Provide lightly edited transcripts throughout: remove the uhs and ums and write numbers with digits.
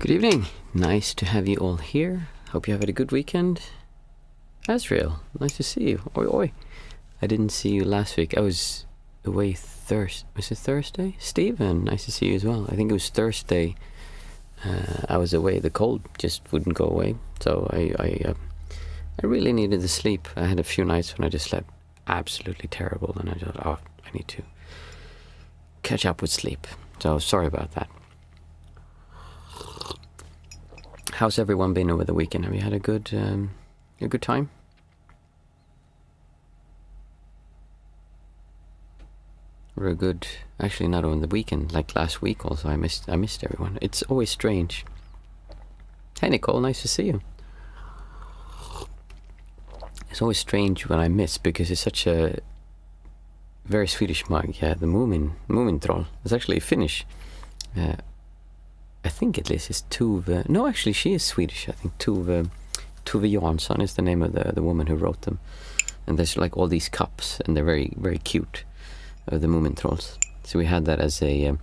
Good evening. Nice to have you all here. Hope you have had a good weekend. Azrael, nice to see you. Oi, oi. I didn't see you last week. I was away Thursday. Was it Thursday? Stephen, nice to see you as well. I think it was Thursday. I was away. The cold just wouldn't go away. So I really needed the sleep. I had a few nights when I just slept absolutely terrible. And I thought, I need to catch up with sleep. So sorry about that. How's everyone been over the weekend? Have you had a good time? Or a good, actually not on the weekend, like last week also. I missed everyone. It's always strange. Hey Nicole, nice to see you. It's always strange when I miss because it's such a very Swedish mug. Yeah, the Moomin troll. It's actually Finnish. I think at least it's Tove. No, actually, she is Swedish. I think Tove Jansson is the name of the woman who wrote them. And there's like all these cups, and they're very, very cute. The Moomin trolls. So we had that as a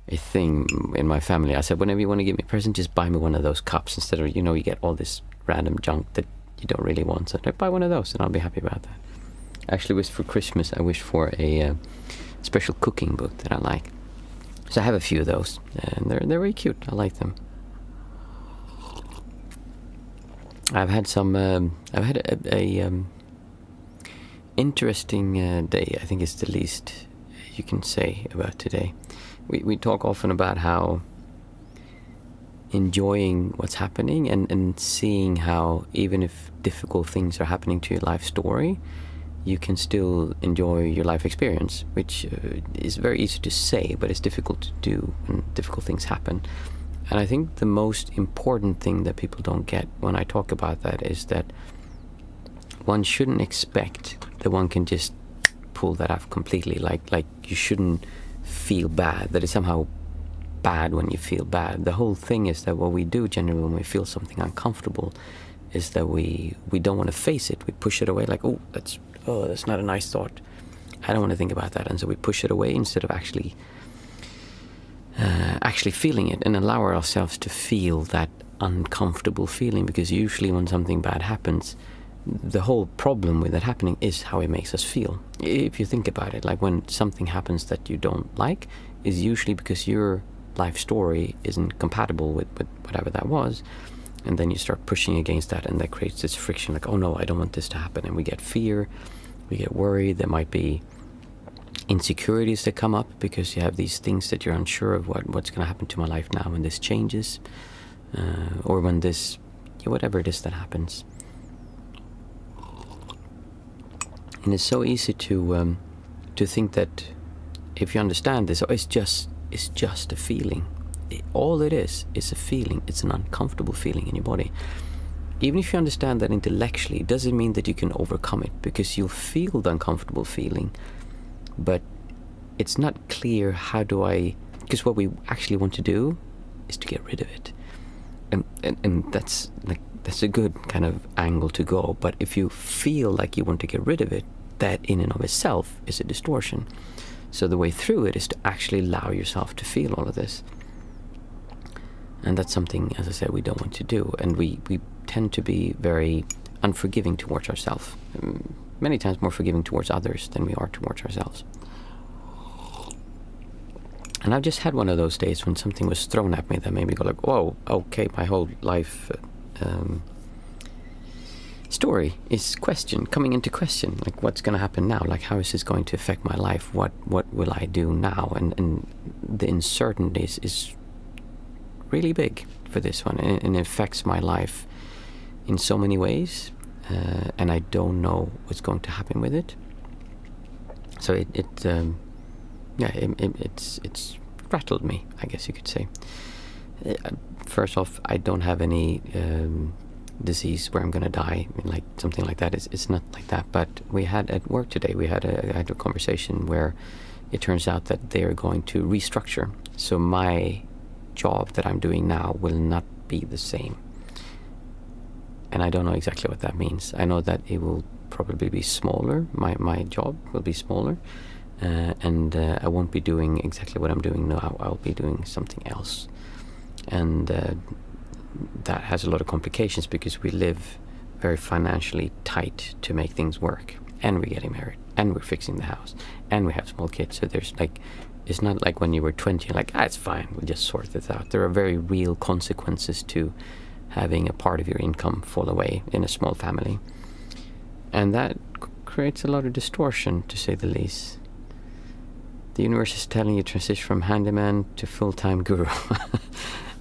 thing in my family. I said, whenever you want to give me a present, just buy me one of those cups instead of, you get all this random junk that you don't really want. So buy one of those, and I'll be happy about that. Actually, for Christmas, I wish for a special cooking book that I like. So I have a few of those, and they're very cute. I like them. I've had a interesting day. I think it's the least you can say about today. We talk often about how enjoying what's happening and seeing how even if difficult things are happening to your life story, you can still enjoy your life experience, which is very easy to say, but it's difficult to do when difficult things happen. And I think the most important thing that people don't get when I talk about that is that one shouldn't expect that one can just pull that off completely. Like you shouldn't feel bad, that it's somehow bad when you feel bad. The whole thing is that what we do generally when we feel something uncomfortable is that we don't want to face it. We push it away like, that's not a nice thought. I don't want to think about that. And so we push it away instead of actually feeling it and allow ourselves to feel that uncomfortable feeling, because usually when something bad happens, the whole problem with that happening is how it makes us feel. If you think about it, like when something happens that you don't like, is usually because your life story isn't compatible with whatever that was. And then you start pushing against that, and that creates this friction like, oh no, I don't want this to happen. And we get fear, we get worried. There might be insecurities that come up because you have these things that you're unsure of what's going to happen to my life now when this changes, or when this, whatever it is that happens. And it's so easy to think that if you understand this, it's just a feeling. All it is a feeling. It's an uncomfortable feeling in your body. Even if you understand that intellectually, it doesn't mean that you can overcome it, because you'll feel the uncomfortable feeling, but it's not clear because what we actually want to do is to get rid of it. And that's a good kind of angle to go. But if you feel like you want to get rid of it, that in and of itself is a distortion. So the way through it is to actually allow yourself to feel all of this. And that's something, as I said, we don't want to do. And we tend to be very unforgiving towards ourselves. Many times more forgiving towards others than we are towards ourselves. And I've just had one of those days when something was thrown at me that made me go like, whoa, okay, my whole life story is coming into question. Like, what's going to happen now? Like, how is this going to affect my life? What will I do now? And the uncertainty is really big for this one, and it affects my life in so many ways, and I don't know what's going to happen with it. So it's rattled me, I guess you could say. First off, I don't have any disease where I'm going to die, like something like that. It's not like that. But we had at work today, I had a conversation where it turns out that they are going to restructure. So my job that I'm doing now will not be the same. And I don't know exactly what that means. I know that it will probably be smaller. My job will be smaller. And I won't be doing exactly what I'm doing now. I'll be doing something else. And that has a lot of complications because we live very financially tight to make things work, and we're getting married, and we're fixing the house, and we have small kids. So there's like, it's not like when you were 20, you're like, it's fine, we'll just sort this out. There are very real consequences to having a part of your income fall away in a small family. And that creates a lot of distortion, to say the least. The universe is telling you transition from handyman to full-time guru.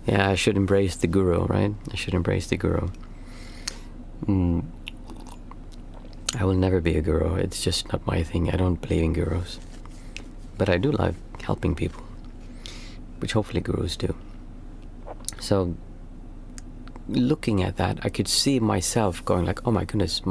Yeah, I should embrace the guru, right? I should embrace the guru. I will never be a guru. It's just not my thing. I don't believe in gurus. But I do like helping people, which hopefully gurus do. So looking at that, I could see myself going like, oh my goodness,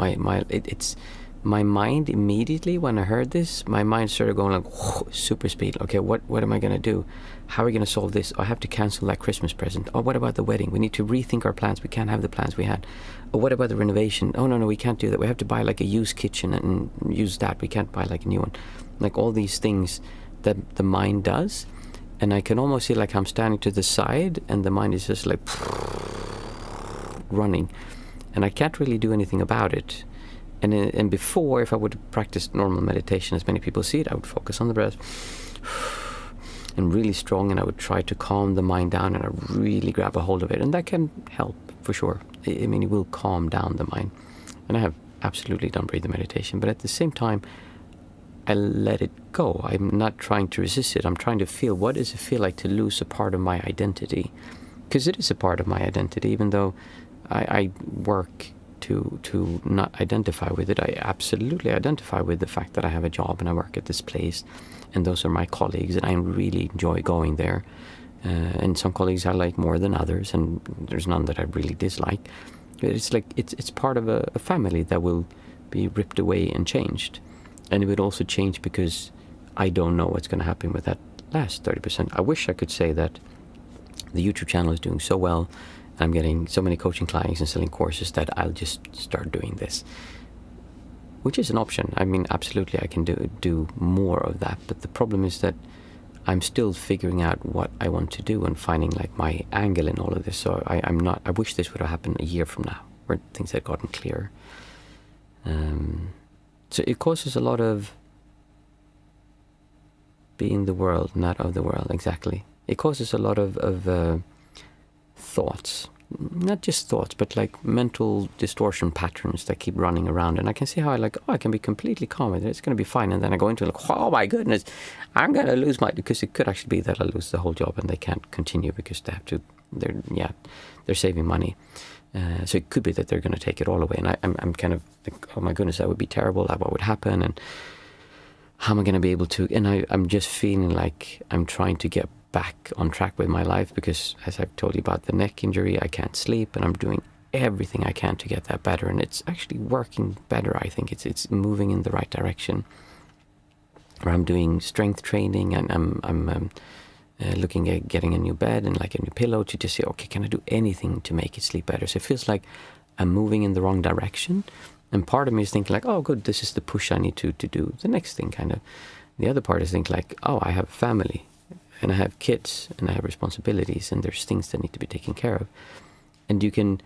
it's my mind immediately when I heard this, my mind started going like whoo, super speed. Okay, what am I going to do? How are we going to solve this? I have to cancel that Christmas present. Oh, what about the wedding? We need to rethink our plans. We can't have the plans we had. Oh, what about the renovation? Oh, no, we can't do that. We have to buy like a used kitchen and use that. We can't buy like a new one. Like all these things that the mind does. And I can almost see like I'm standing to the side and the mind is just like running. And I can't really do anything about it. And before, if I would practice normal meditation, as many people see it, I would focus on the breath and really strong, and I would try to calm the mind down, and I really grab a hold of it. And that can help for sure. I mean, it will calm down the mind. And I have absolutely done breathing meditation, but at the same time, I let it go. I'm not trying to resist it. I'm trying to feel, what does it feel like to lose a part of my identity? Because it is a part of my identity, even though I work to not identify with it. I absolutely identify with the fact that I have a job and I work at this place, and those are my colleagues, and I really enjoy going there. And some colleagues I like more than others, and there's none that I really dislike. It's like it's part of a family that will be ripped away and changed, and it would also change because I don't know what's going to happen with that last 30%. I wish I could say that the YouTube channel is doing so well, I'm getting so many coaching clients and selling courses that I'll just start doing this, which is an option. I mean, absolutely, I can do more of that. But the problem is that I'm still figuring out what I want to do and finding like my angle in all of this. So I wish this would have happened a year from now, where things had gotten clearer. So it causes a lot of being the world, not of the world. Exactly. It causes a lot of thoughts, not just thoughts, but like mental distortion patterns that keep running around. And I can see how I can be completely calm with it. It's going to be fine. And then I go into like, oh my goodness, I'm going to lose because it could actually be that I lose the whole job and they can't continue because they have to, they're saving money. So it could be that they're going to take it all away. And I'm kind of like, oh my goodness, that would be terrible. Like, what would happen? And how am I going to be able to, and I'm just feeling like I'm trying to get back on track with my life because, as I've told you about the neck injury, I can't sleep, and I'm doing everything I can to get that better, and it's actually working better. I think it's moving in the right direction. Where I'm doing strength training, and I'm looking at getting a new bed and like a new pillow to just say, okay, can I do anything to make it sleep better? So it feels like I'm moving in the wrong direction, and part of me is thinking like, oh good, this is the push I need to do the next thing, kind of. The other part is thinking like, oh, I have a family and I have kids and I have responsibilities and there's things that need to be taken care of. And you can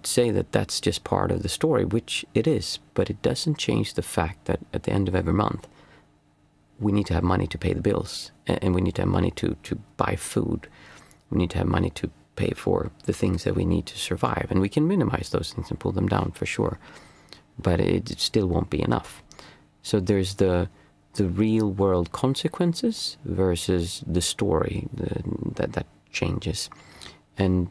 say that that's just part of the story, which it is, but it doesn't change the fact that at the end of every month, we need to have money to pay the bills, and we need to have money to buy food. We need to have money to pay for the things that we need to survive. And we can minimize those things and pull them down for sure, but it still won't be enough. So there's the real world consequences versus the story that changes. And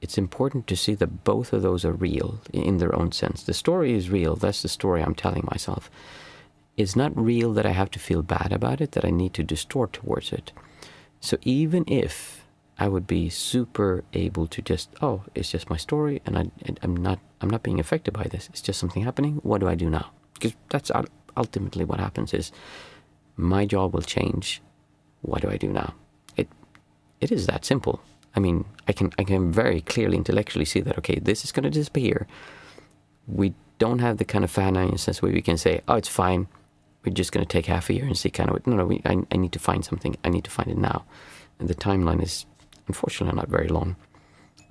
it's important to see that both of those are real in their own sense. The story is real. That's the story I'm telling myself. It's not real that I have to feel bad about it, that I need to distort towards it. So even if I would be super able to just, oh, it's just my story and I'm not being affected by this. It's just something happening. What do I do now? Because that's ultimately what happens is my job will change. What do I do now? It is that simple. I mean, I can very clearly intellectually see that, okay, this is going to disappear. We don't have the kind of finances where we can say, oh, it's fine. We're just going to take half a year and see kind of, I need to find something. I need to find it now. And the timeline is unfortunately not very long.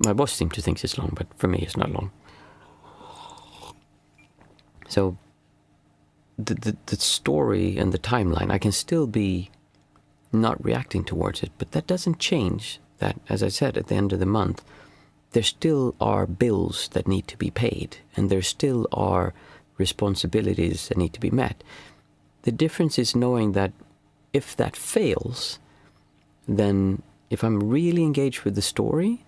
My boss seems to think it's long, but for me it's not long. So the story and the timeline, I can still be not reacting towards it, but that doesn't change that, as I said, at the end of the month, there still are bills that need to be paid, and there still are responsibilities that need to be met. The difference is knowing that if that fails, then if I'm really engaged with the story,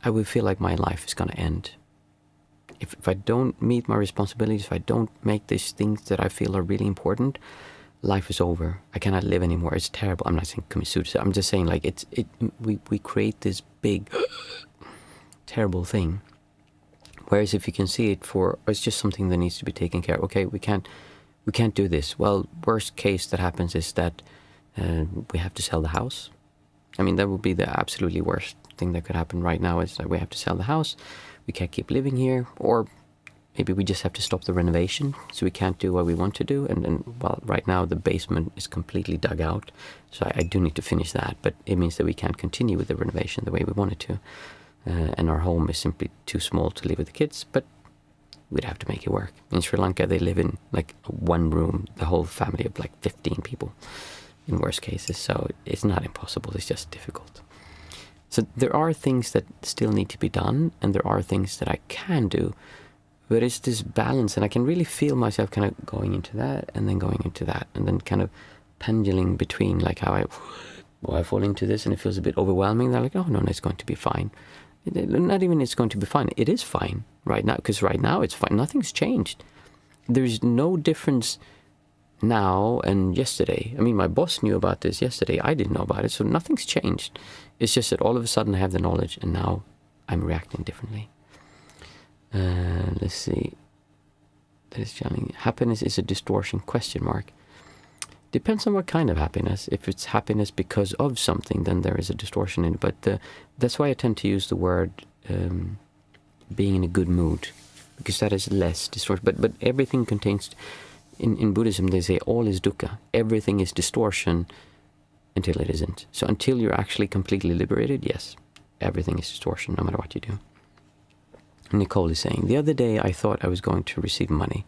I will feel like my life is going to end. If I don't meet my responsibilities, if I don't make these things that I feel are really important, life is over. I cannot live anymore. It's terrible. I'm not saying commit suicide. I'm just saying, like, we create this big, terrible thing. Whereas if you can see it for, it's just something that needs to be taken care of. Okay, we can't do this. Well, worst case that happens is that we have to sell the house. I mean, that would be the absolutely worst thing that could happen right now, is that we have to sell the house. We can't keep living here, or maybe we just have to stop the renovation, so we can't do what we want to do. And well, right now the basement is completely dug out, so I do need to finish that. But it means that we can't continue with the renovation the way we wanted to, and our home is simply too small to live with the kids. But we'd have to make it work. In Sri Lanka, they live in like one room, the whole family of like 15 people, in worst cases. So it's not impossible. It's just difficult. So there are things that still need to be done, and there are things that I can do. But it's this balance, and I can really feel myself kind of going into that, and then going into that, and then kind of pendulating between, like, how I fall into this, and it feels a bit overwhelming. They're like, oh, no, it's going to be fine. Not even it's going to be fine. It is fine right now, because right now it's fine. Nothing's changed. There's no difference now and yesterday. I mean, my boss knew about this yesterday. I didn't know about it, so nothing's changed. It's just that all of a sudden I have the knowledge, and now I'm reacting differently. Let's see. That is challenging. Happiness is a distortion, ? Depends on what kind of happiness. If it's happiness because of something, then there is a distortion in it. But that's why I tend to use the word being in a good mood, because that is less distortion. But everything contains, in Buddhism they say all is dukkha. Everything is distortion until it isn't. So until you're actually completely liberated, yes, everything is distortion no matter what you do. Nicole is saying, the other day I thought I was going to receive money,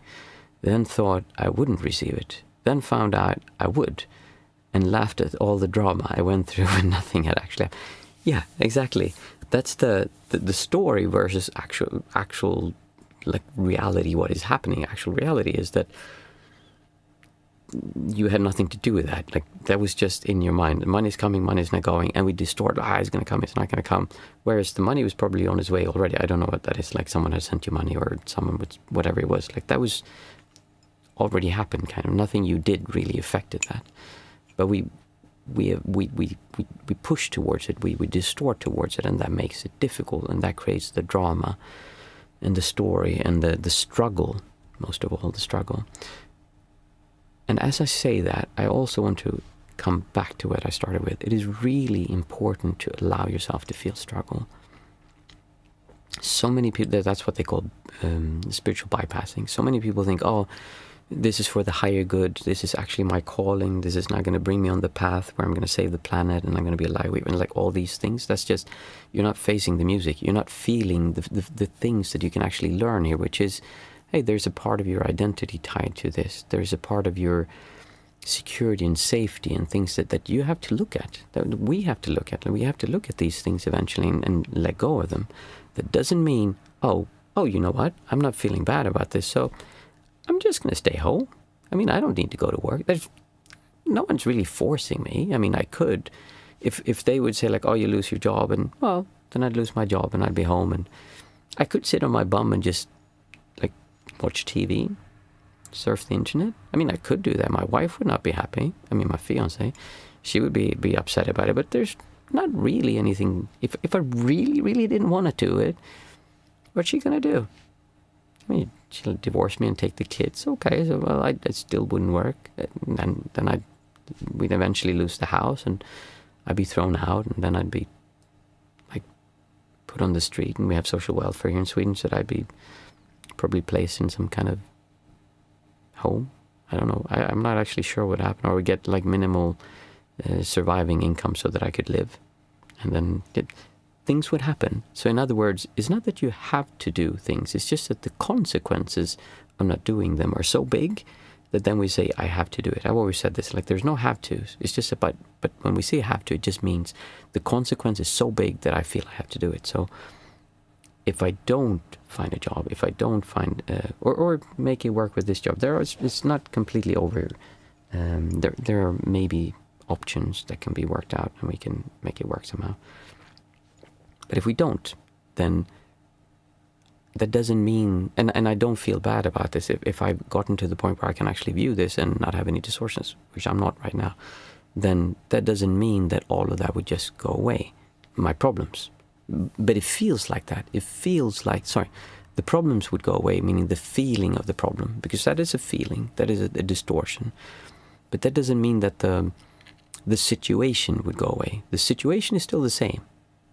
then thought I wouldn't receive it, then found out I would, and laughed at all the drama I went through when nothing had actually happened. Yeah, exactly. That's the story versus actual like reality. What is happening? Actual reality is that you had nothing to do with that. Like, that was just in your mind. Money's coming, money's not going, and we distort, it's going to come, it's not going to come. Whereas the money was probably on its way already. I don't know what that is. Like, someone had sent you money, or someone would, whatever it was. Like, that was already happened, kind of. Nothing you did really affected that. But we push towards it, we distort towards it, and that makes it difficult, and that creates the drama and the story and the struggle, most of all, the struggle. And as I say that, I also want to come back to what I started with. It is really important to allow yourself to feel struggle. So many people, that's what they call spiritual bypassing. So many people think, oh, this is for the higher good. This is actually my calling. This is not going to bring me on the path where I'm going to save the planet and I'm going to be a lightweight. And like all these things, that's just, you're not facing the music. You're not feeling the things that you can actually learn here, which is, hey, there's a part of your identity tied to this. There's a part of your security and safety and things that you have to look at, that we have to look at. And we have to look at these things eventually and let go of them. That doesn't mean, oh, you know what? I'm not feeling bad about this, so I'm just going to stay home. I mean, I don't need to go to work. No one's really forcing me. I mean, I could. If they would say like, oh, you lose your job, and well, then I'd lose my job and I'd be home, and I could sit on my bum and just like watch TV, surf the internet. I mean, I could do that. My wife would not be happy. I mean, my fiance, she would be upset about it. But there's not really anything. If I really, really didn't want to do it, what's she going to do? I mean, she'll divorce me and take the kids. Okay, so well, it still wouldn't work. And then we'd eventually lose the house, and I'd be thrown out, and then I'd be like put on the street. And we have social welfare here in Sweden, so I'd be probably placed in some kind of home. I don't know. I'm not actually sure what happened. Or we get like minimal surviving income so that I could live, and then things would happen. So in other words, it's not that you have to do things. It's just that the consequences of not doing them are so big that then we say, I have to do it. I've always said this, like there's no have to's. It's just about, but when we say have to, it just means the consequence is so big that I feel I have to do it. So if I don't find a job, if I don't find, or make it work with this job, it's not completely over. There are maybe options that can be worked out and we can make it work somehow. But if we don't, then that doesn't mean, and I don't feel bad about this, if I've gotten to the point where I can actually view this and not have any distortions, which I'm not right now, then that doesn't mean that all of that would just go away, my problems. But it feels like that. It feels like, the problems would go away, meaning the feeling of the problem, because that is a feeling, that is a distortion. But that doesn't mean that the situation would go away. The situation is still the same.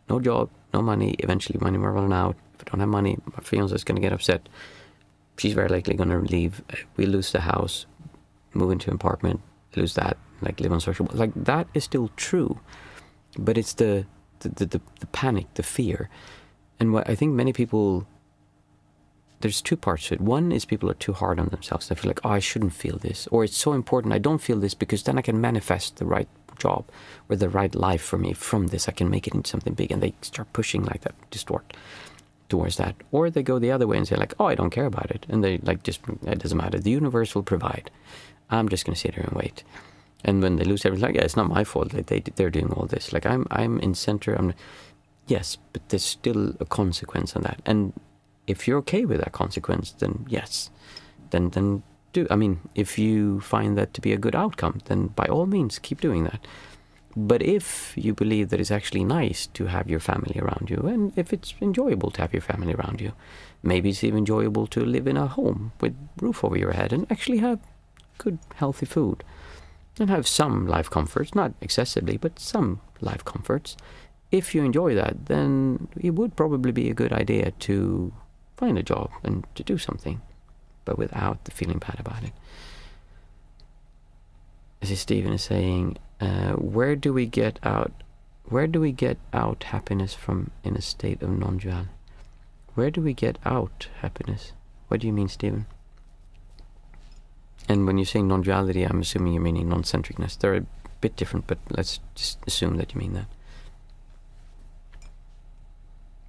No job, no money, eventually money will run out. If I don't have money, my fiance is going to get upset. She's very likely going to leave. We lose the house, move into an apartment, lose that, like live on social. Like that is still true, but it's the panic, the fear. And what I think many people, there's two parts to it. One is people are too hard on themselves. They feel like, oh, I shouldn't feel this. Or it's so important, I don't feel this because then I can manifest the right job or the right life for me. From this, I can make it into something big. And they start pushing like that, distort towards that. Or they go the other way and say like, oh, I don't care about it. And they like, just, it doesn't matter. The universe will provide. I'm just going to sit here and wait. And when they lose everything, like, yeah, it's not my fault. Like they're doing all this. Like I'm in center. Yes, but there's still a consequence on that. And if you're okay with that consequence, then yes, then do. I mean, if you find that to be a good outcome, then by all means keep doing that. But if you believe that it's actually nice to have your family around you, and if it's enjoyable to have your family around you, maybe it's even enjoyable to live in a home with roof over your head and actually have good, healthy food and have some life comforts, not excessively, but some life comforts. If you enjoy that, then it would probably be a good idea to find a job and to do something, but without the feeling bad about it. As Stephen is saying, where do we get out happiness from in a state of non-duality? Where do we get out happiness? What do you mean, Stephen? And when you say non-duality, I'm assuming you're meaning non-centricness. They're a bit different, but let's just assume that you mean that.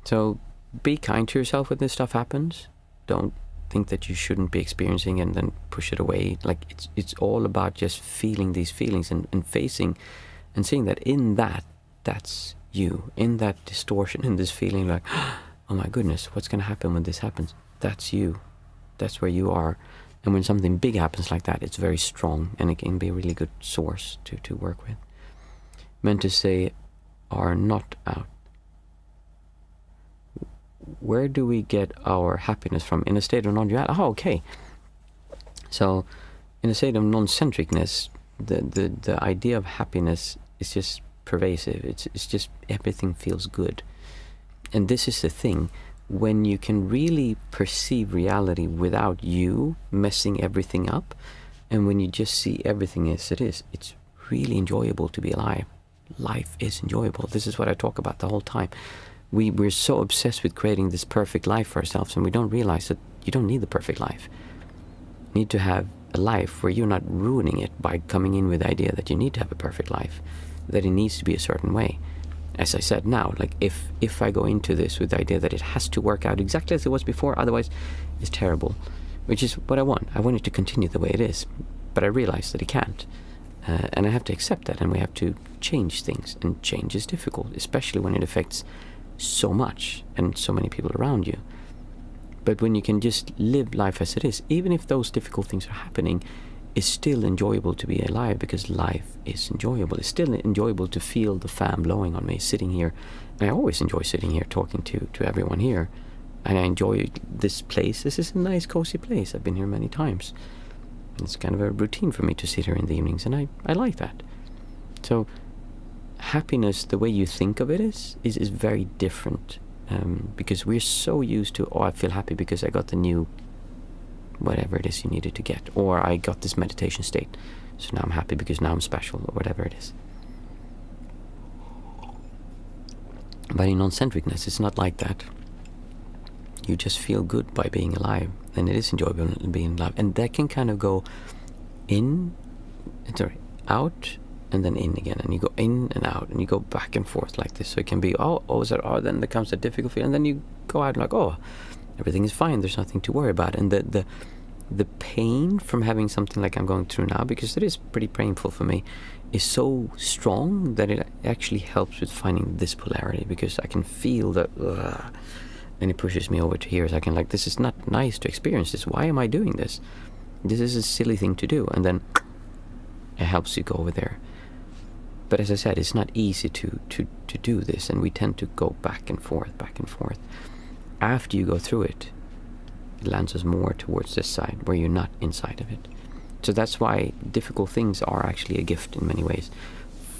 So be kind to yourself when this stuff happens. Don't think that you shouldn't be experiencing and then push it away. Like it's all about just feeling these feelings and facing and seeing that in that's you, in that distortion, in this feeling like, oh my goodness, what's going to happen when this happens? That's you. That's where you are. And when something big happens like that, it's very strong and it can be a really good source to work with. Meant to say are not out. Where do we get our happiness from? In a state of non-duality? Oh, okay. So, in a state of non-centricness, the idea of happiness is just pervasive. It's just everything feels good. And this is the thing. When you can really perceive reality without you messing everything up, and when you just see everything as it is, it's really enjoyable to be alive. Life is enjoyable. This is what I talk about the whole time. We're so obsessed with creating this perfect life for ourselves, and we don't realize that you don't need the perfect life. You need to have a life where you're not ruining it by coming in with the idea that you need to have a perfect life, that it needs to be a certain way. As I said now, like if I go into this with the idea that it has to work out exactly as it was before, otherwise it's terrible, which is what I want. I want it to continue the way it is, but I realize that it can't. And I have to accept that, and we have to change things, and change is difficult, especially when it affects so much and so many people around you. But when you can just live life as it is, even if those difficult things are happening, it's still enjoyable to be alive because life is enjoyable. It's still enjoyable to feel the fan blowing on me, sitting here. And I always enjoy sitting here talking to everyone here. And I enjoy this place. This is a nice, cozy place. I've been here many times. It's kind of a routine for me to sit here in the evenings, and I like that. So happiness, the way you think of it is very different, because we're so used to, oh, I feel happy because I got the new whatever it is you needed to get, or I got this meditation state, so now I'm happy because now I'm special, or whatever it is. But in non-centricness, it's not like that. You just feel good by being alive, and it is enjoyable being alive. And that can kind of go out, and then in again, and you go in and out, and you go back and forth like this. So it can be then there comes a difficult feeling, and then you go out and like, everything is fine. There's nothing to worry about. And the pain from having something like I'm going through now, because it is pretty painful for me, is so strong that it actually helps with finding this polarity, because I can feel that, and it pushes me over to here. So I can this is not nice to experience this. Why am I doing this? This is a silly thing to do. And then it helps you go over there. But as I said, it's not easy to do this, and we tend to go back and forth. After you go through it, it lands us more towards this side, where you're not inside of it. So that's why difficult things are actually a gift in many ways,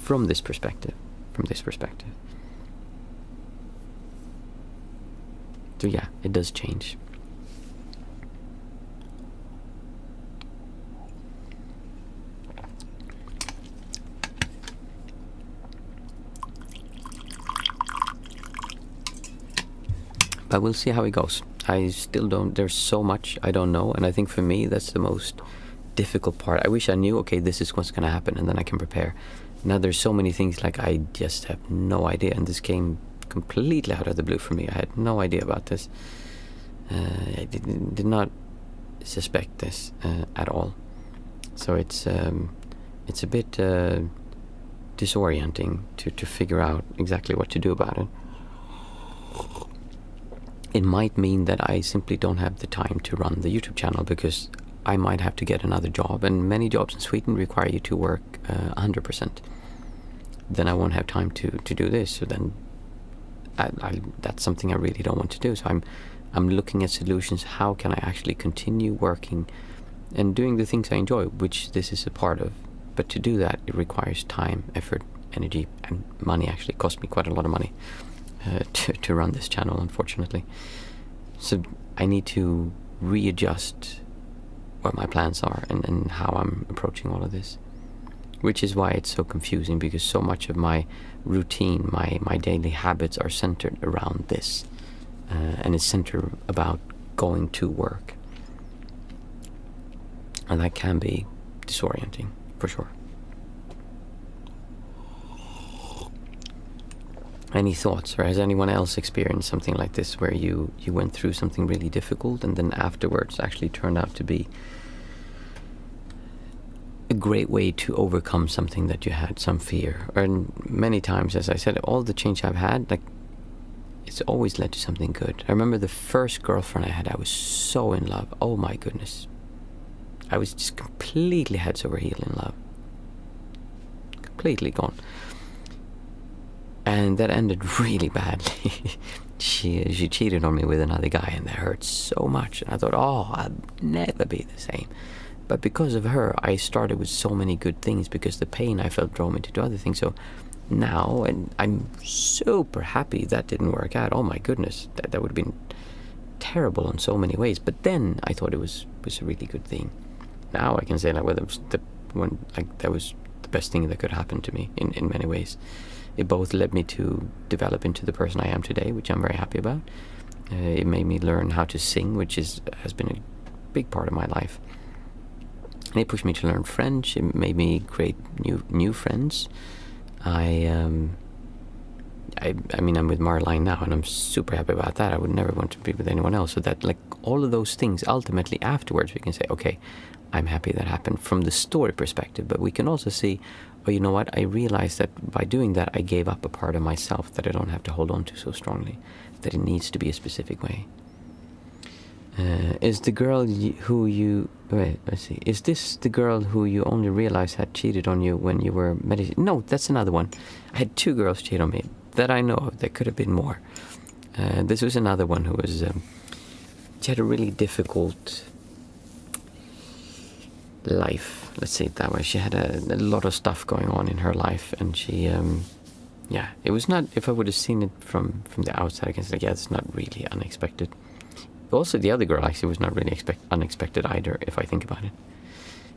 from this perspective. So yeah, it does change. But we'll see how it goes. I still don't, there's so much I don't know, and I think for me that's the most difficult part. I wish I knew, okay, this is what's going to happen, and then I can prepare. Now there's so many things I just have no idea, and this came completely out of the blue for me. I had no idea about this. I did not suspect this at all. So it's a bit disorienting to figure out exactly what to do about it. It might mean that I simply don't have the time to run the YouTube channel, because I might have to get another job, and many jobs in Sweden require you to work 100%. Then I won't have time to do this. So then that's something I really don't want to do. So I'm looking at solutions. How can I actually continue working and doing the things I enjoy, which this is a part of? But to do that, it requires time, effort, energy, and money. Actually, it cost me quite a lot of money to run this channel, unfortunately. So I need to readjust what my plans are and how I'm approaching all of this, which is why it's so confusing, because so much of my routine, my daily habits are centered around this, and it's centered about going to work, and that can be disorienting for sure. Any thoughts, or has anyone else experienced something like this, where you went through something really difficult and then afterwards actually turned out to be a great way to overcome something that you had, some fear? And many times, as I said, all the change I've had, it's always led to something good. I remember the first girlfriend I had, I was so in love. Oh my goodness. I was just completely heads over heel in love. Completely gone. And that ended really badly. She cheated on me with another guy, and that hurt so much. And I thought, I'll never be the same. But because of her, I started with so many good things, because the pain I felt drove me to do other things. So now, and I'm super happy that didn't work out. Oh my goodness, that would have been terrible in so many ways. But then I thought it was a really good thing. Now I can say that was that was the best thing that could happen to me in many ways. It both led me to develop into the person I am today, which I'm very happy about. It made me learn how to sing, which has been a big part of my life. And it pushed me to learn French. It made me create new friends. I mean, I'm with Marline now, and I'm super happy about that. I would never want to be with anyone else. So that, all of those things, ultimately afterwards, we can say, okay, I'm happy that happened from the story perspective. But we can also see, you know what? I realized that by doing that, I gave up a part of myself that I don't have to hold on to so strongly, that it needs to be a specific way. Is the girl is this the girl who you only realized had cheated on you when you were meditating? No, that's another one. I had 2 girls cheat on me that I know of. There could have been more. This was another one who was, she had a really difficult life, let's say it that way. She had a lot of stuff going on in her life, and she, it was not, if I would have seen it from the outside, I can say, it's not really unexpected. Also, the other girl actually was not really unexpected either, if I think about it.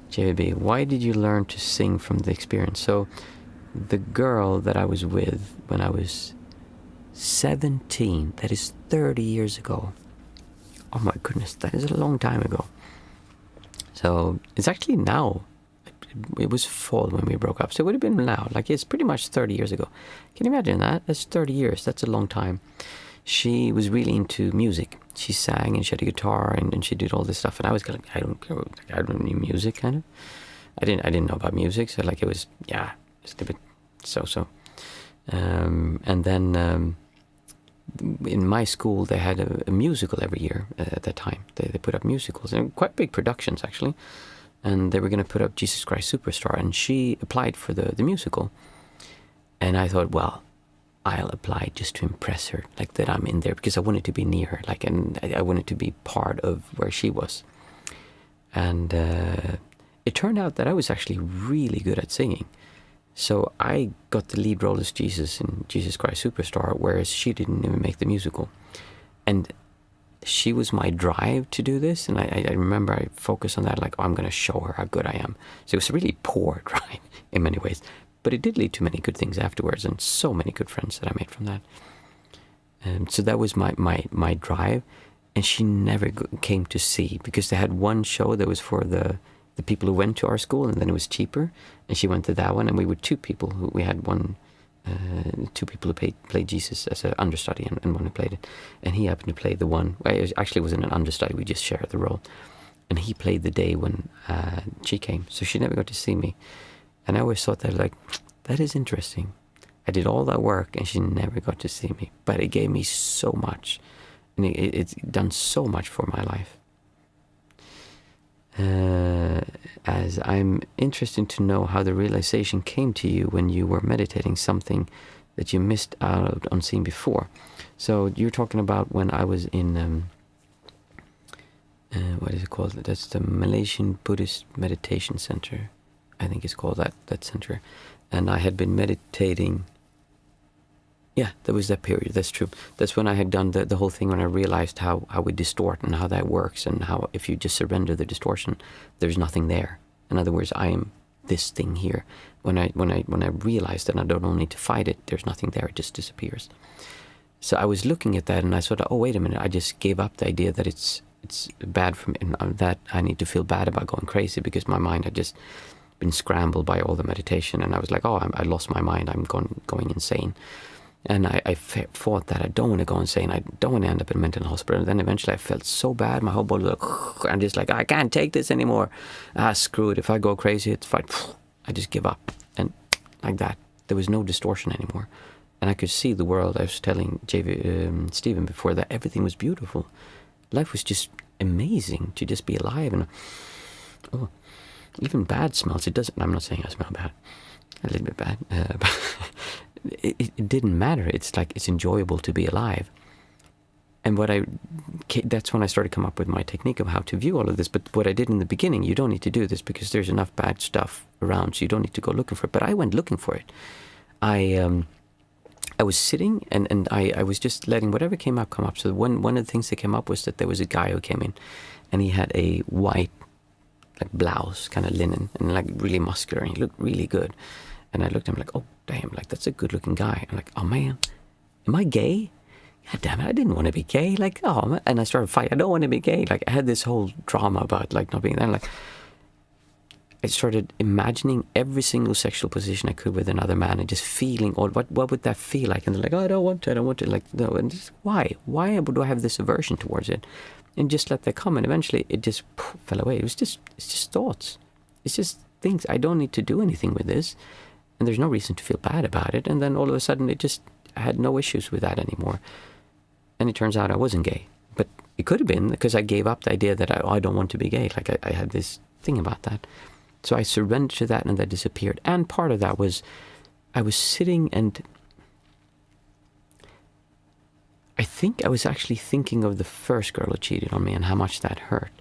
JVB, why did you learn to sing from the experience? So, the girl that I was with when I was 17. That is 30 years ago. Oh my goodness, that is a long time ago. So it's actually now. It was fall when we broke up, so it would have been now. Like, it's pretty much 30 years ago. Can you imagine that? That's 30 years. That's a long time. She was really into music. She sang and she had a guitar and she did all this stuff. And I was kind of like, I don't need music, kind of. I didn't know about music, so like it was a bit so. And then in my school they had a musical every year at that time. They put up musicals, and quite big productions actually. And they were going to put up Jesus Christ Superstar, and she applied for the musical. And I thought, well, I'll apply just to impress her, like that I'm in there, because I wanted to be near her, like, and I wanted to be part of where she was. And it turned out that I was actually really good at singing. So I got the lead role as Jesus in Jesus Christ Superstar, whereas she didn't even make the musical. And she was my drive to do this, and I remember I focused on that, like, oh, I'm going to show her how good I am. So it was a really poor drive in many ways, but it did lead to many good things afterwards, and so many good friends that I made from that. So that was my drive, and she never came to see, because they had one show that was for the people who went to our school, and then it was cheaper, and she went to that one, and we were two people we had two people who played Jesus as an understudy, and one who played it, and he happened to play the one. Well, it actually wasn't an understudy; we just shared the role, and he played the day when she came, so she never got to see me. And I always thought that, like, that is interesting. I did all that work, and she never got to see me, but it gave me so much, and it's done so much for my life. As I'm interested to know how the realization came to you when you were meditating, something that you missed out on seeing before. So you're talking about when I was in, what is it called? That's the Malaysian Buddhist Meditation Center. I think it's called that center. And I had been meditating. Yeah, there was that period. That's true. That's when I had done the whole thing, when I realized how we distort and how that works, and how if you just surrender the distortion, there's nothing there. In other words, I am this thing here. When I realized that I don't need to fight it, there's nothing there. It just disappears. So I was looking at that, and I sort of, oh, wait a minute. I just gave up the idea that it's bad for me, and that I need to feel bad about going crazy, because my mind had just been scrambled by all the meditation, and I was like, oh, I lost my mind. I'm going insane. And I thought that I don't want to go insane. I don't want to end up in a mental hospital. And then eventually I felt so bad. My whole body was like, I'm just like, I can't take this anymore. Screw it. If I go crazy, it's fine. I just give up. And like that, there was no distortion anymore. And I could see the world. I was telling Stephen before that everything was beautiful. Life was just amazing to just be alive. And even bad smells. It doesn't. I'm not saying I smell bad. A little bit bad. But it didn't matter. It's like, it's enjoyable to be alive. And that's when I started to come up with my technique of how to view all of this. But what I did in the beginning, you don't need to do this because there's enough bad stuff around, so you don't need to go looking for it. But I went looking for it. I was sitting and I was just letting whatever came up come up. So one of the things that came up was that there was a guy who came in, and he had a white, like, blouse, kind of linen, and like really muscular, and he looked really good. And I looked at him like, oh, damn, like, that's a good-looking guy. I'm like, oh, man, am I gay? God damn it, I didn't want to be gay. Like, oh, man. And I started fighting. I don't want to be gay. Like, I had this whole drama about, like, not being there. Like, I started imagining every single sexual position I could with another man, and just feeling, what would that feel like? And they're like, oh, I don't want to. Like, no. And just, why? Why do I have this aversion towards it? And just let that come. And eventually it just fell away. It's just thoughts. It's just things. I don't need to do anything with this. And there's no reason to feel bad about it. And then all of a sudden, I had no issues with that anymore. And it turns out I wasn't gay. But it could have been because I gave up the idea that I don't want to be gay. Like, I had this thing about that. So I surrendered to that, and that disappeared. And part of that was, I was sitting, and I think I was actually thinking of the first girl who cheated on me and how much that hurt.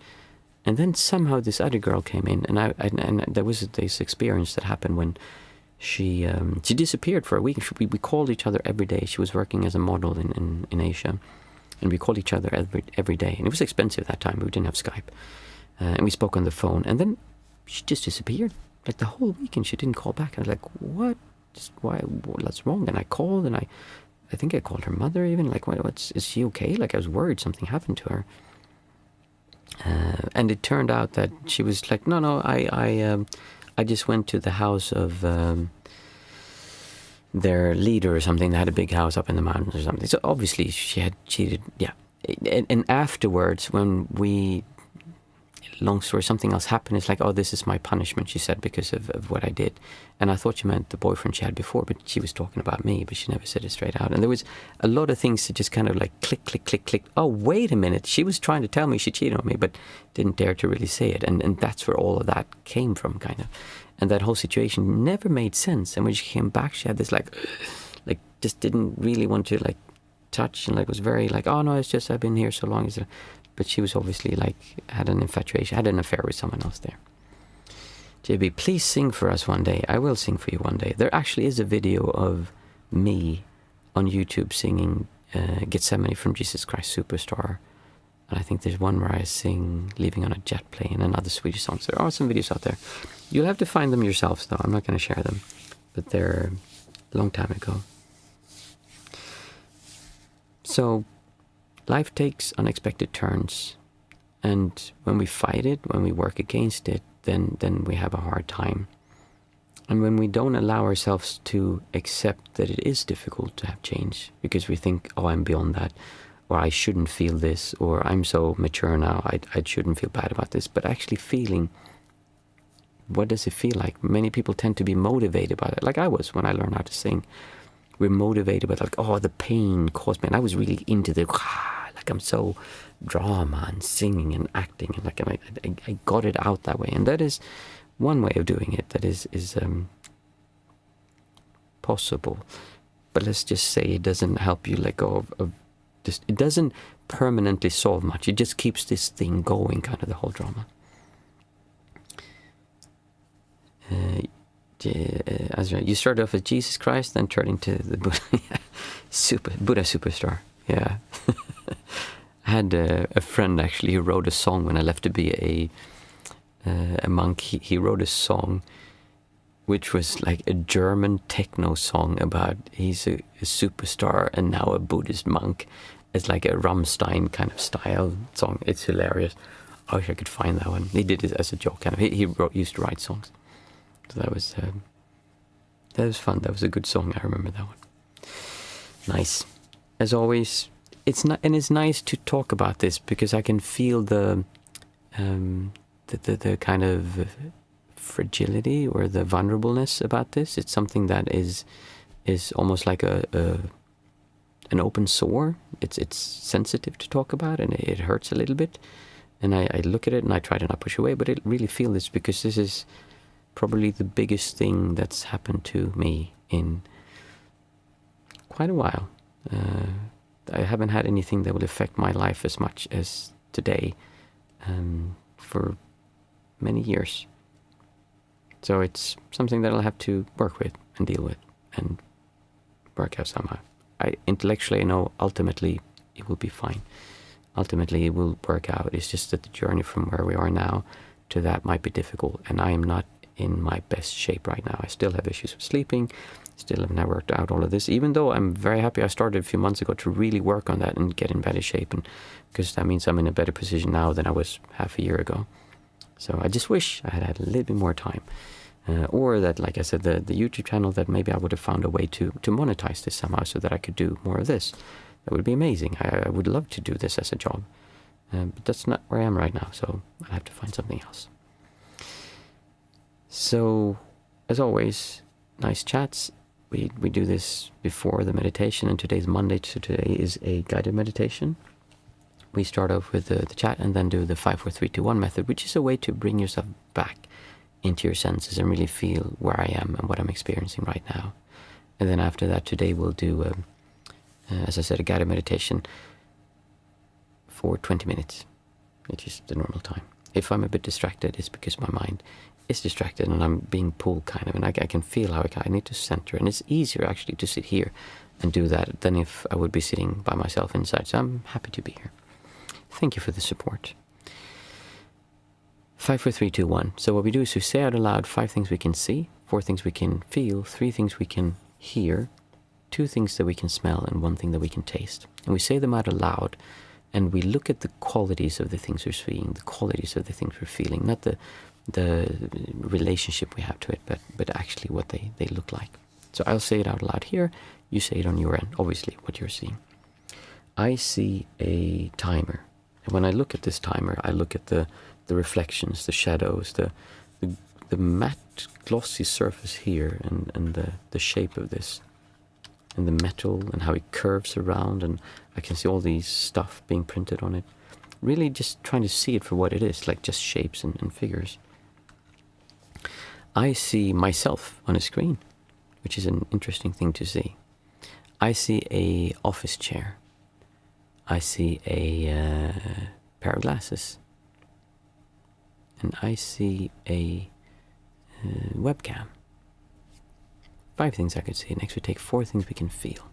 And then somehow this other girl came in, and there was this experience that happened when she disappeared for a week. We called each other every day. She was working as a model in Asia, and we called each other every day. And it was expensive at that time. We didn't have Skype, and we spoke on the phone. And then she just disappeared, like the whole weekend. She didn't call back. I was like, what? Just why? What's wrong? And I called, and I I think I called her mother even, like, is she okay? Like, I was worried something happened to her. And it turned out that she was like, no, I just went to the house of their leader or something. They had a big house up in the mountains or something. So obviously she had cheated, yeah. And afterwards, when we, long story, something else happened. It's like, oh, this is my punishment, she said, because of what I did. And I thought she meant the boyfriend she had before, but she was talking about me, but she never said it straight out. And there was a lot of things that just kind of like click, click, click, click. Oh, wait a minute. She was trying to tell me she cheated on me, but didn't dare to really say it. And that's where all of that came from, kind of. And that whole situation never made sense. And when she came back, she had this like just didn't really want to like touch, and like was very like, oh no, it's just I've been here so long. But she was obviously like had an affair with someone else there. JB, please sing for us one day. I will sing for you one day. There actually is a video of me on YouTube singing Gethsemane from Jesus Christ Superstar. And I think there's one where I sing Leaving on a Jet Plane and other Swedish songs. There are some videos out there. You'll have to find them yourselves, though. I'm not going to share them. But they're a long time ago. So, life takes unexpected turns. And when we fight it, when we work against it, then we have a hard time. And when we don't allow ourselves to accept that it is difficult to have change, because we think, oh, I'm beyond that, or I shouldn't feel this, or I'm so mature now, I shouldn't feel bad about this. But actually feeling, what does it feel like? Many people tend to be motivated by it, like I was when I learned how to sing. We're motivated by like, oh, the pain caused me, and I was really into the, like I'm so drama and singing and acting, and like I got it out that way. And that is one way of doing it that is possible. But let's just say it doesn't help you let go of just, it doesn't permanently solve much. It just keeps this thing going, kind of the whole drama. You start off as Jesus Christ, then turn into the Buddha, Buddha Superstar. Yeah. I had a friend actually who wrote a song when I left to be a monk. He wrote a song which was like a German techno song about he's a superstar and now a Buddhist monk. It's like a Rammstein kind of style song. It's hilarious. I wish I could find that one. He did it as a joke, kind of. He used to write songs. So that was fun. That was a good song. I remember that one. Nice. As always, it's nice to talk about this because I can feel the kind of fragility or the vulnerableness about this. It's something that is almost like an open sore. It's sensitive to talk about, and it hurts a little bit. And I look at it and I try to not push away, but I really feel this because this is probably the biggest thing that's happened to me in quite a while. I haven't had anything that will affect my life as much as today for many years. So it's something that I'll have to work with and deal with and work out somehow. I intellectually know ultimately it will be fine. Ultimately it will work out. It's just that the journey from where we are now to that might be difficult, and I am not in my best shape right now. I still have issues with sleeping, still haven't worked out all of this, even though I'm very happy I started a few months ago to really work on that and get in better shape, and because that means I'm in a better position now than I was half a year ago. So I just wish I had a little bit more time. Or that, like I said, the YouTube channel, that maybe I would have found a way to monetize this somehow so that I could do more of this. That would be amazing. I would love to do this as a job. But that's not where I am right now, so I have to find something else. So, as always, nice chats. We do this before the meditation, and today's Monday, so today is a guided meditation. We start off with the chat and then do the 5, 4, 3, 2, 1 method, which is a way to bring yourself back into your senses and really feel where I am and what I'm experiencing right now. And then after that, today we'll do, as I said, a guided meditation for 20 minutes, which is the normal time. If I'm a bit distracted, it's because my mind is distracted and I'm being pulled kind of, and I can feel how I need to center. And it's easier actually to sit here and do that than if I would be sitting by myself inside. So I'm happy to be here. Thank you for the support. 5, 4, 3, 2, 1. So what we do is we say out aloud 5 things we can see, 4 things we can feel, 3 things we can hear, 2 things that we can smell and 1 thing that we can taste. And we say them out aloud, and we look at the qualities of the things we're seeing, the qualities of the things we're feeling, not the relationship we have to it, but actually what they look like. So I'll say it out loud here, you say it on your end, obviously, what you're seeing. I see a timer. And when I look at this timer, I look at the reflections, the shadows, the matte glossy surface here, and the shape of this, and the metal, and how it curves around, and I can see all these stuff being printed on it. Really just trying to see it for what it is, like just shapes and figures. I see myself on a screen, which is an interesting thing to see. I see a office chair. I see a pair of glasses. And I see a webcam. 5 things I could see. Next we take 4 things we can feel.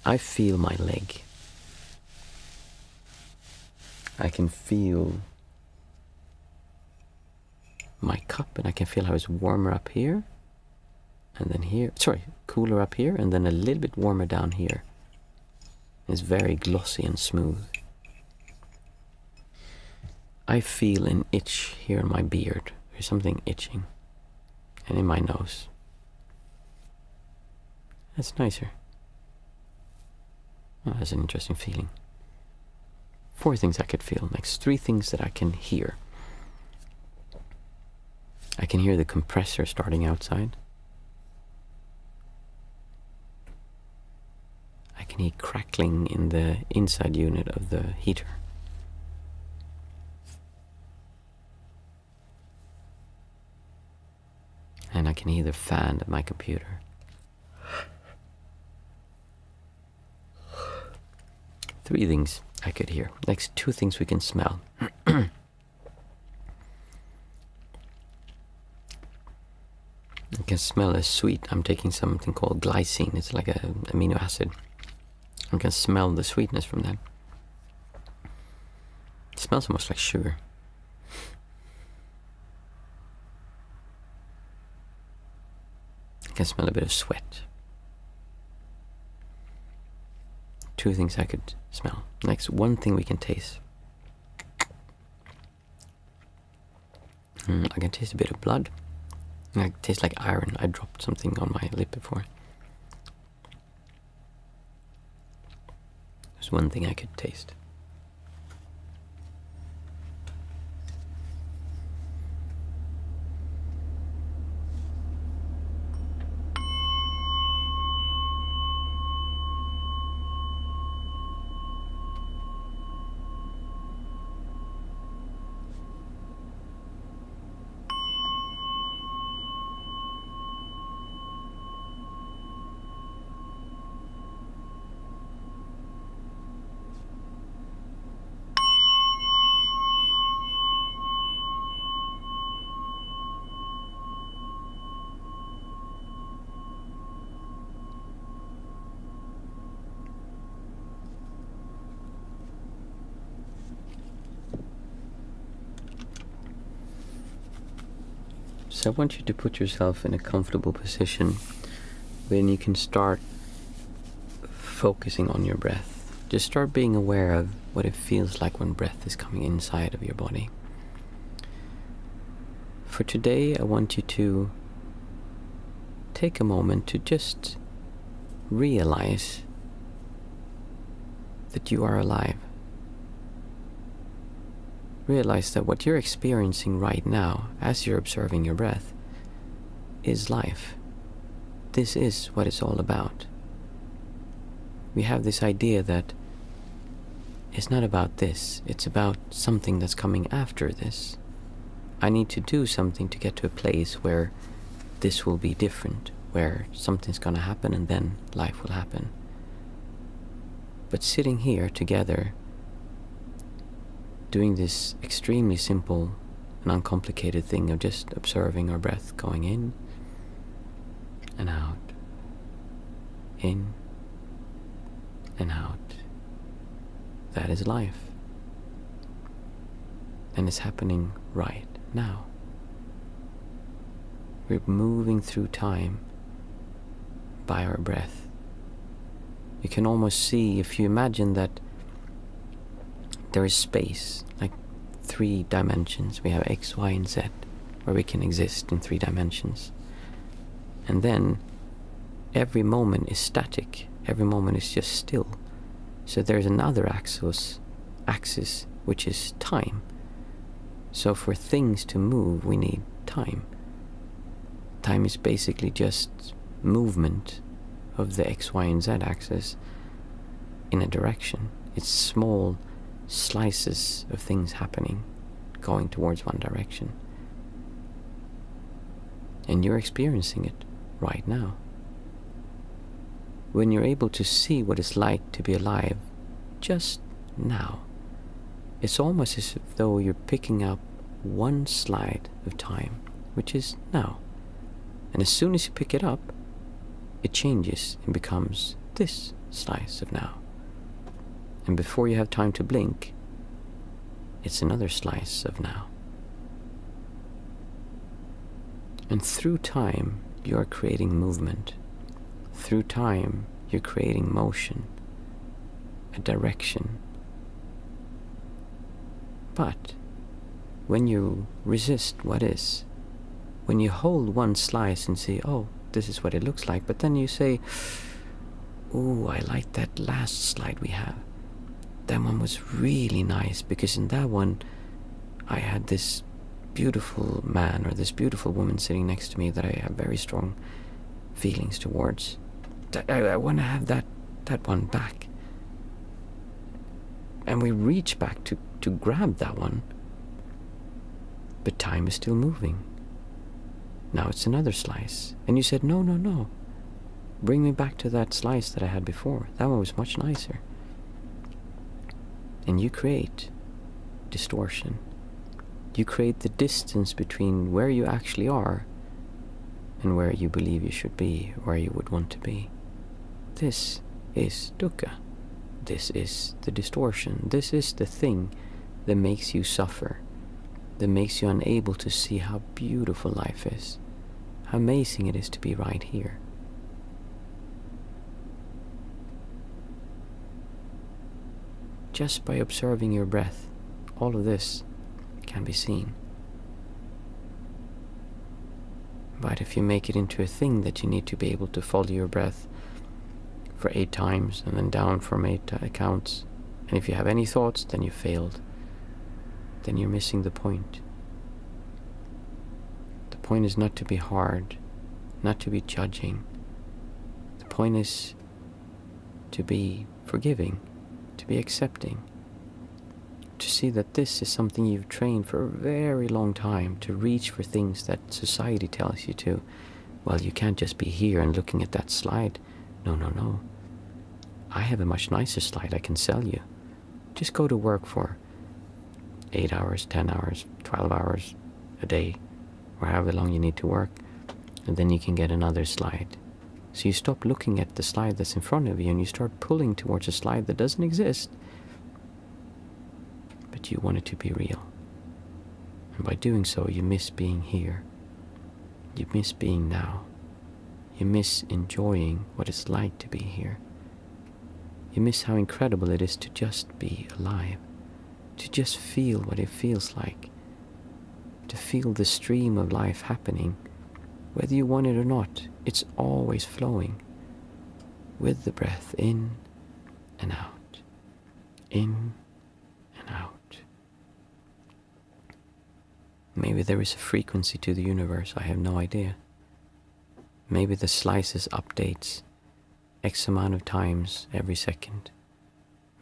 I feel my leg. I can feel my cup, and I can feel how it's warmer up here, and then here, cooler up here, and then a little bit warmer down here. It's very glossy and smooth. I feel an itch here in my beard. There's something itching. And in my nose. That's nicer. Oh, that's an interesting feeling. 4 things I could feel. Next, 3 things that I can hear. I can hear the compressor starting outside. I can hear crackling in the inside unit of the heater. And I can hear the fan of my computer. 3 things I could hear. Next, 2 things we can smell. I can smell a sweet. I'm taking something called glycine. It's like an amino acid. I can smell the sweetness from that. It smells almost like sugar. I can smell a bit of sweat. 2 things I could smell. Next, 1 thing we can taste. I can taste a bit of blood. And it tastes like iron. I dropped something on my lip before. There's 1 thing I could taste. So I want you to put yourself in a comfortable position when you can start focusing on your breath. Just start being aware of what it feels like when breath is coming inside of your body. For today, I want you to take a moment to just realize that you are alive. Realize that what you're experiencing right now, as you're observing your breath, is life. This is what it's all about. We have this idea that it's not about this, it's about something that's coming after this. I need to do something to get to a place where this will be different, where something's gonna happen and then life will happen. But sitting here together, doing this extremely simple and uncomplicated thing of just observing our breath going in and out, in and out. That is life. And it's happening right now. We're moving through time by our breath. You can almost see, if you imagine that there is space, like 3 dimensions. We have X, Y, and Z, where we can exist in 3 dimensions. And then every moment is static. Every moment is just still. So there's another axis, which is time. So for things to move, we need time. Time is basically just movement of the X, Y, and Z axis in a direction. It's small slices of things happening, going towards one direction. And you're experiencing it right now. When you're able to see what it's like to be alive just now, it's almost as though you're picking up one slide of time, which is now. And as soon as you pick it up, it changes and becomes this slice of now. And before you have time to blink, it's another slice of now. And through time, you are creating movement. Through time, you're creating motion, a direction. But when you resist what is, when you hold one slice and say, oh, this is what it looks like, but then you say, oh, I like that last slide we have. That one was really nice, because in that one, I had this beautiful man or this beautiful woman sitting next to me that I have very strong feelings towards. I want to have that one back. And we reach back to grab that one. But time is still moving. Now it's another slice. And you said, no. Bring me back to that slice that I had before. That one was much nicer. And you create distortion. You create the distance between where you actually are and where you believe you should be, where you would want to be. This is dukkha. This is the distortion. This is the thing that makes you suffer, that makes you unable to see how beautiful life is, how amazing it is to be right here. Just by observing your breath, all of this can be seen. But if you make it into a thing that you need to be able to follow your breath for 8 times and then down from 8 counts, and if you have any thoughts, then you failed. Then you're missing the point. The point is not to be hard, not to be judging. The point is to be forgiving, to be accepting, to see that this is something you've trained for a very long time, to reach for things that society tells you to. Well, you can't just be here and looking at that slide. No. I have a much nicer slide I can sell you. Just go to work for 8 hours, 10 hours, 12 hours a day, or however long you need to work, and then you can get another slide. So you stop looking at the slide that's in front of you and you start pulling towards a slide that doesn't exist, but you want it to be real. And by doing so, you miss being here. You miss being now. You miss enjoying what it's like to be here. You miss how incredible it is to just be alive, to just feel what it feels like, to feel the stream of life happening. Whether you want it or not, it's always flowing with the breath in and out, in and out. Maybe there is a frequency to the universe, I have no idea. Maybe the slices updates X amount of times every second.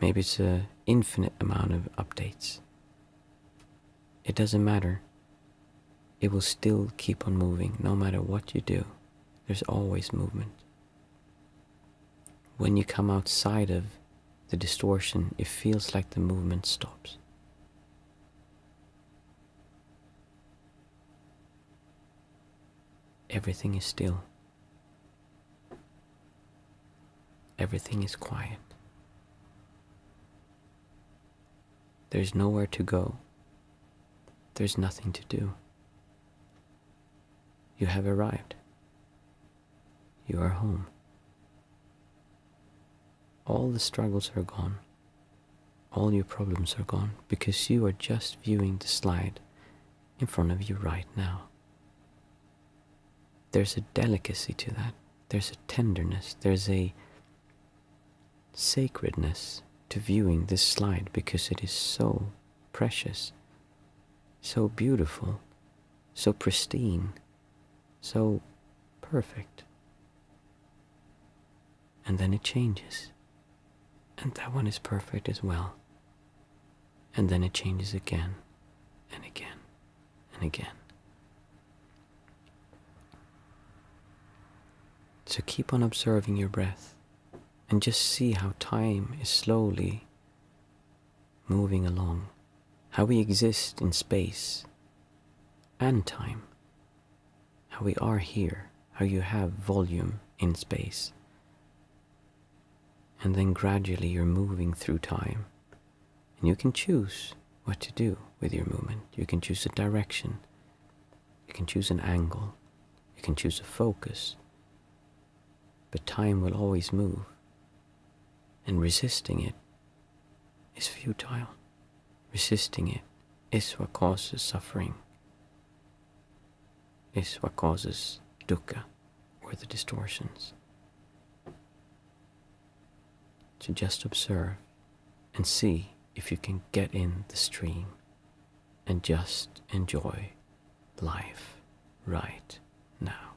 Maybe it's an infinite amount of updates. It doesn't matter. It will still keep on moving no matter what you do. There's always movement. When you come outside of the distortion, it feels like the movement stops. Everything is still. Everything is quiet. There's nowhere to go. There's nothing to do. You have arrived. You are home. all the struggles are gone. All your problems are gone because you are just viewing the slide in front of you right now. There's a delicacy to that. There's a tenderness. There's a sacredness to viewing this slide because it is so precious, so beautiful, so pristine, so perfect. And then it changes. And that one is perfect as well. And then it changes again and again and again. So keep on observing your breath and just see how time is slowly moving along, how we exist in space and time, how we are here, how you have volume in space. And then gradually you're moving through time, and you can choose what to do with your movement. You can choose a direction, you can choose an angle, you can choose a focus, but time will always move, and resisting it is futile. Resisting it is what causes suffering, is what causes dukkha, or the distortions. So just observe and see if you can get in the stream and just enjoy life right now.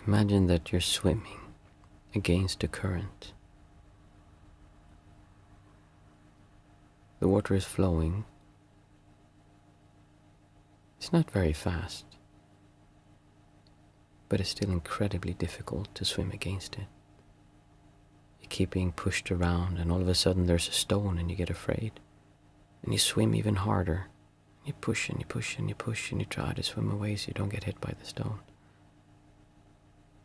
Imagine that you're swimming against the current. The water is flowing. It's not very fast, but it's still incredibly difficult to swim against it. You keep being pushed around, and all of a sudden there's a stone and you get afraid. And you swim even harder. You push and you push and you push and you try to swim away so you don't get hit by the stone.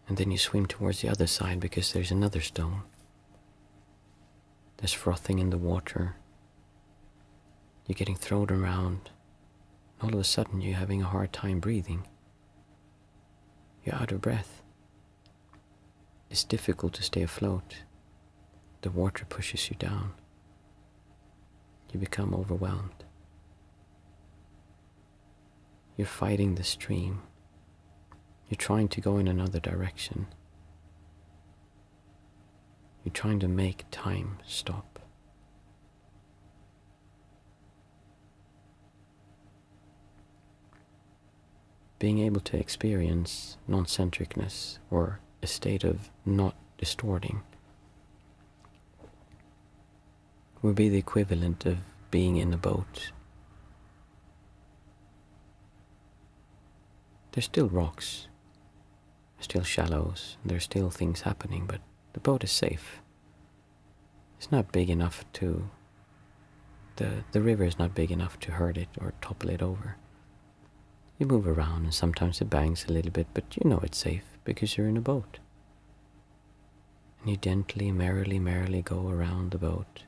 And then you swim towards the other side because there's another stone. There's frothing in the water. You're getting thrown around. All of a sudden you're having a hard time breathing. You're out of breath. It's difficult to stay afloat. The water pushes you down. You become overwhelmed. You're fighting the stream. You're trying to go in another direction. You're trying to make time stop. Being able to experience non-centricness, or a state of not distorting, would be the equivalent of being in a boat. There's still rocks, there's still shallows, there's still things happening, but the boat is safe. It's not big enough to, the river is not big enough to hurt it or topple it over. You move around and sometimes it bangs a little bit, but you know it's safe because you're in a boat. And you gently, merrily go around the boat,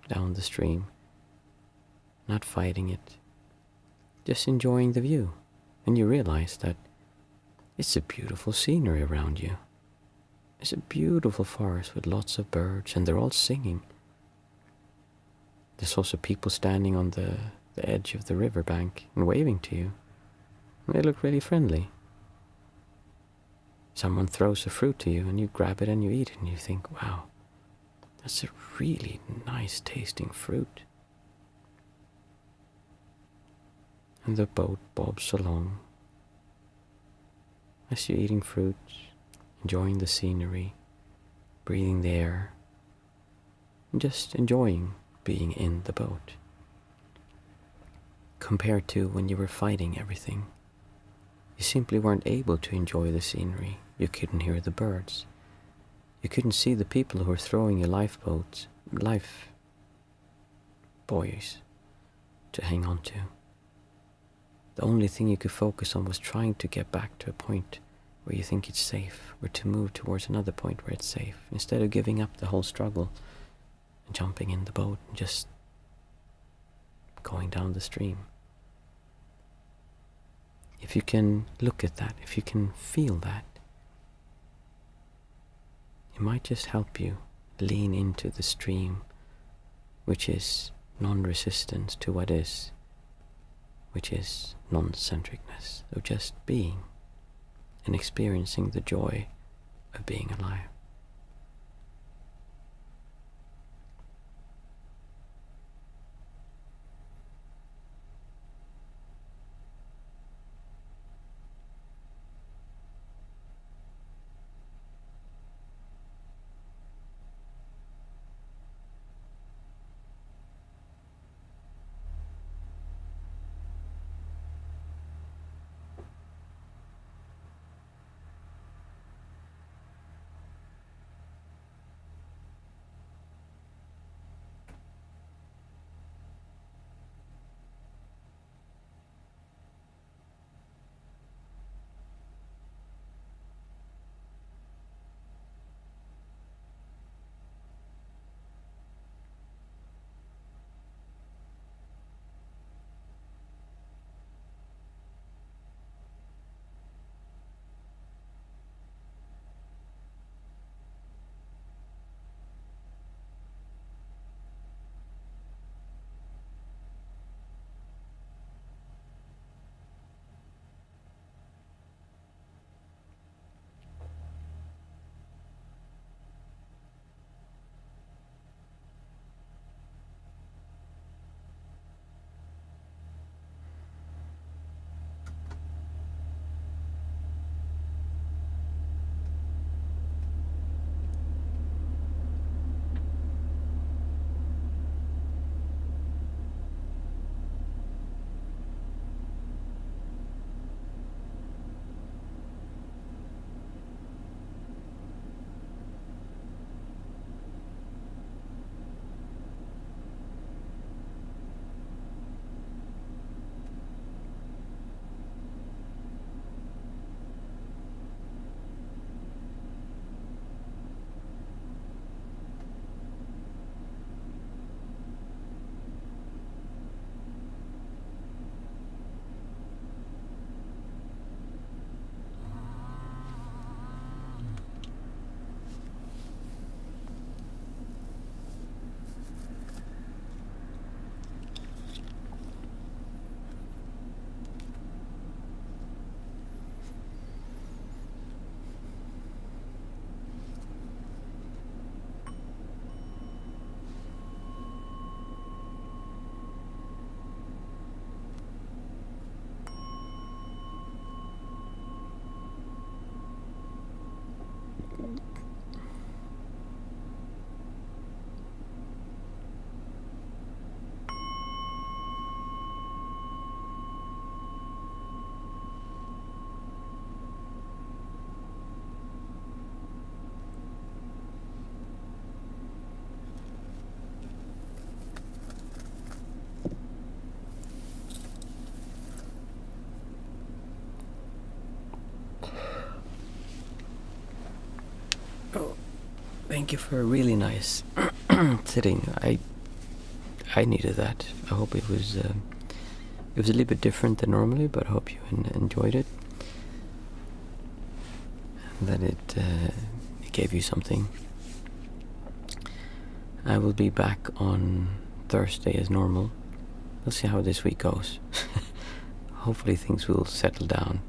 down the stream, not fighting it, just enjoying the view. And you realize that it's a beautiful scenery around you. It's a beautiful forest with lots of birds, and they're all singing. There's also people standing on the edge of the riverbank and waving to you. And they look really friendly. Someone throws a fruit to you and you grab it and you eat it and you think, wow, that's a really nice tasting fruit. And the boat bobs along as you're eating fruit, enjoying the scenery, breathing the air, and just enjoying being in the boat. Compared to when you were fighting everything, you simply weren't able to enjoy the scenery. You couldn't hear the birds. You couldn't see the people who were throwing you life buoys to hang on to. The only thing you could focus on was trying to get back to a point where you think it's safe, or to move towards another point where it's safe, instead of giving up the whole struggle and jumping in the boat and just going down the stream. If you can look at that, if you can feel that, it might just help you lean into the stream, which is non-resistance to what is, which is non-centricness, of just being and experiencing the joy of being alive. thank you for a really nice sitting. I needed that. I hope it was a little bit different than normally, but I hope you enjoyed it. And that it gave you something. I will be back on Thursday as normal. We'll see how this week goes. Hopefully things will settle down,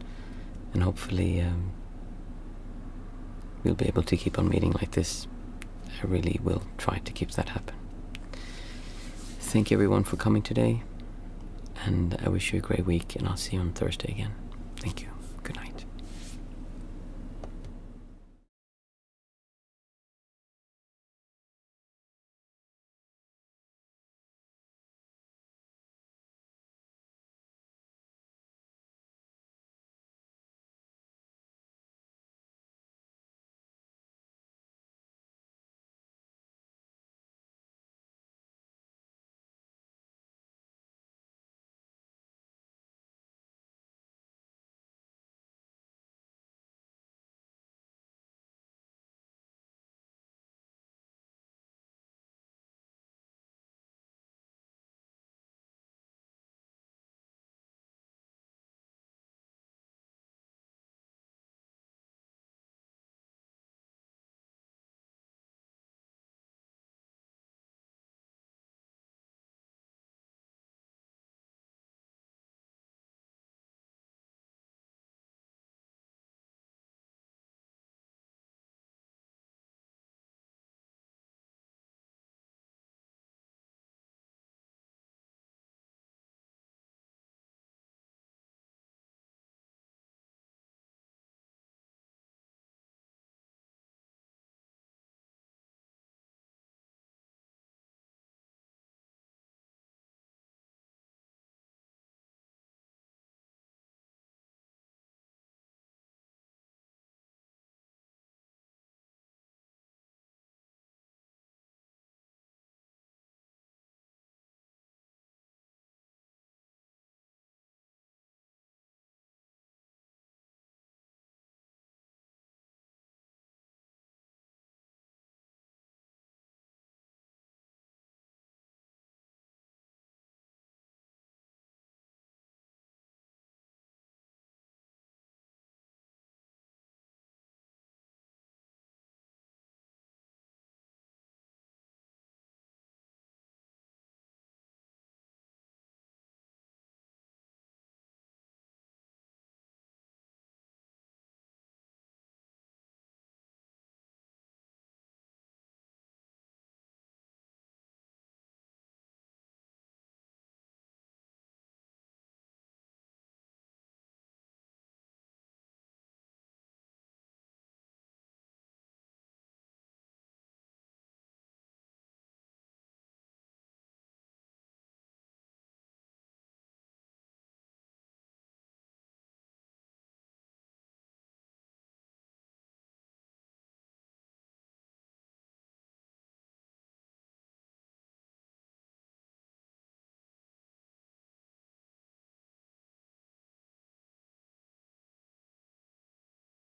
and hopefully we'll be able to keep on meeting like this. I really will try to keep that happen. Thank you everyone for coming today, and I wish you a great week, and I'll see you on Thursday again. Thank you.